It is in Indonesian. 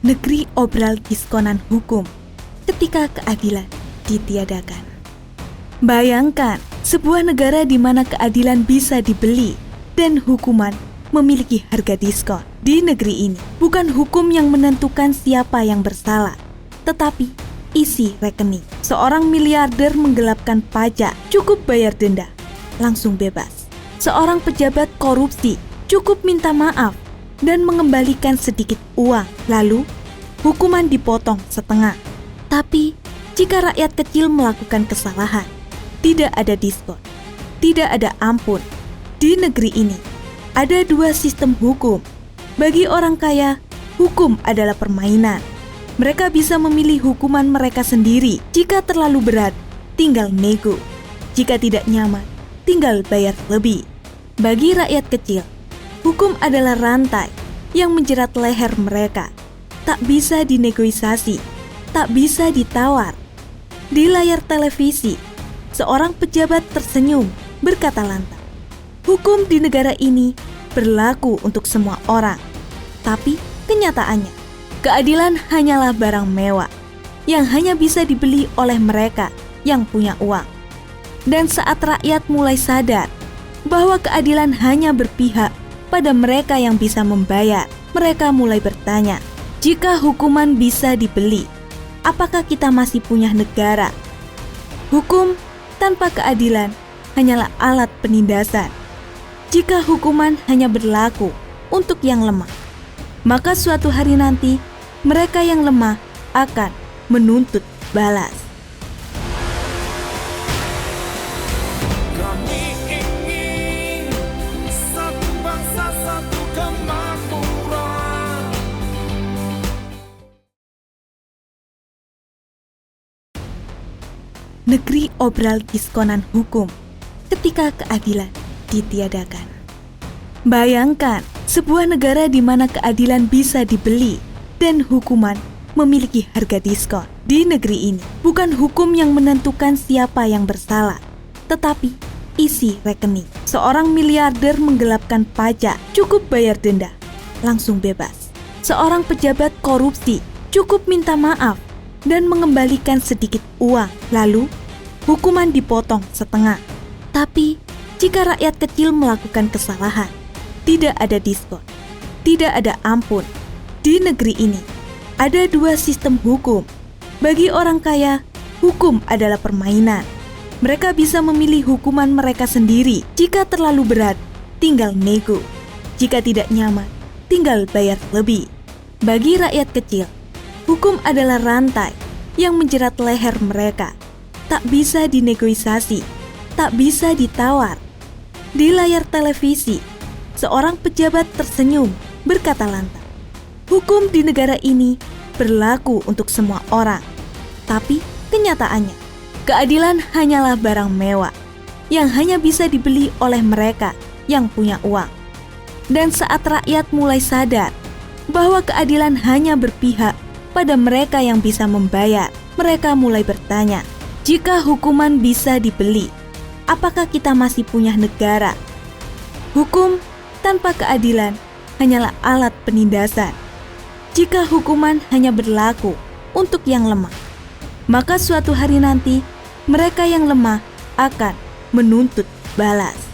Negeri obral diskonan hukum ketika keadilan ditiadakan. Bayangkan sebuah negara di mana keadilan bisa dibeli dan hukuman memiliki harga diskon. Di negeri ini, bukan hukum yang menentukan siapa yang bersalah, tetapi isi rekening. Seorang miliarder menggelapkan pajak, cukup bayar denda, langsung bebas. Seorang pejabat korupsi, cukup minta maaf dan mengembalikan sedikit uang, lalu hukuman dipotong setengah. Tapi jika rakyat kecil melakukan kesalahan, tidak ada diskon, tidak ada ampun. Di negeri ini ada dua sistem hukum. Bagi orang kaya, hukum adalah permainan. Mereka bisa memilih hukuman mereka sendiri. Jika terlalu berat, tinggal nego. Jika tidak nyaman, tinggal bayar lebih. Bagi rakyat kecil, hukum adalah rantai yang menjerat leher mereka. Tak bisa dinegosiasi, tak bisa ditawar. Di layar televisi, seorang pejabat tersenyum berkata lantang, "Hukum di negara ini berlaku untuk semua orang." Tapi kenyataannya, keadilan hanyalah barang mewah yang hanya bisa dibeli oleh mereka yang punya uang. Dan saat rakyat mulai sadar bahwa keadilan hanya berpihak pada mereka yang bisa membayar, mereka mulai bertanya, jika hukuman bisa dibeli, apakah kita masih punya negara? Hukum tanpa keadilan hanyalah alat penindasan. Jika hukuman hanya berlaku untuk yang lemah, maka suatu hari nanti mereka yang lemah akan menuntut balas. Kami ingin satu bangsa, satu kemakmuran. Negeri obral diskonan hukum ketika keadilan ditiadakan. Bayangkan sebuah negara di mana keadilan bisa dibeli dan hukuman memiliki harga diskon. Di negeri ini, bukan hukum yang menentukan siapa yang bersalah, tetapi isi rekening. Seorang miliarder menggelapkan pajak, cukup bayar denda, langsung bebas. Seorang pejabat korupsi, cukup minta maaf dan mengembalikan sedikit uang, lalu hukuman dipotong setengah. Tapi jika rakyat kecil melakukan kesalahan, tidak ada diskon, tidak ada ampun. Di negeri ini ada dua sistem hukum. Bagi orang kaya, hukum adalah permainan. Mereka bisa memilih hukuman mereka sendiri. Jika terlalu berat, tinggal nego. Jika tidak nyaman, tinggal bayar lebih. Bagi rakyat kecil, hukum adalah rantai yang menjerat leher mereka. Tak bisa dinegosiasi, tak bisa ditawar. Di layar televisi, seorang pejabat tersenyum berkata lantang, "Hukum di negara ini berlaku untuk semua orang." Tapi kenyataannya, keadilan hanyalah barang mewah yang hanya bisa dibeli oleh mereka yang punya uang. Dan saat rakyat mulai sadar bahwa keadilan hanya berpihak pada mereka yang bisa membayar, mereka mulai bertanya, jika hukuman bisa dibeli, apakah kita masih punya negara? Hukum tanpa keadilan hanyalah alat penindasan. Jika hukuman hanya berlaku untuk yang lemah, maka suatu hari nanti mereka yang lemah akan menuntut balas.